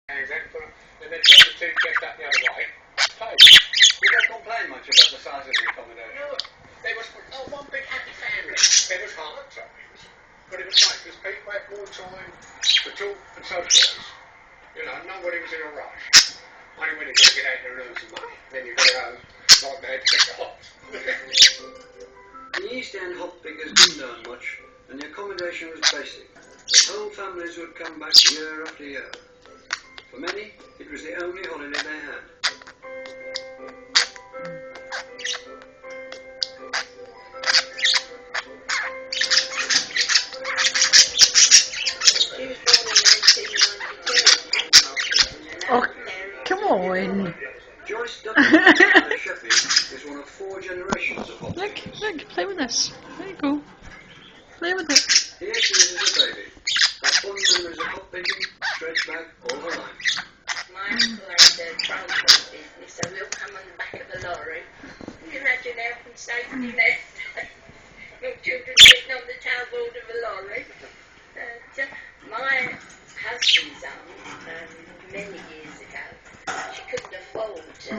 And then turn the two chest up the other way. You don't complain much about the size of the accommodation. No, there was one big happy family. It was hard times, but it was nice because people had more time to talk and socialise. You know, nobody was in a rush. Only when you've got to get out there and earn some money, then you've got to go like that to pick the hops. In the East End, hop pickers didn't earn much, and the accommodation was basic. The whole families would come back year after year. For many, it was the only holiday they had. Oh, come on. Joyce Dudley Sheffield is one of 4 generations of hop Look, pickers. look, play with this. There you go. Play with it. Here she is as a baby. Her fond memories of hop picking stretch back all her life. My uncle had a transport business, so we'll come on the back of a lorry. Can you imagine health and safety there? Your children sitting on the tailboard of a lorry. My husband's aunt, many years ago, she couldn't afford to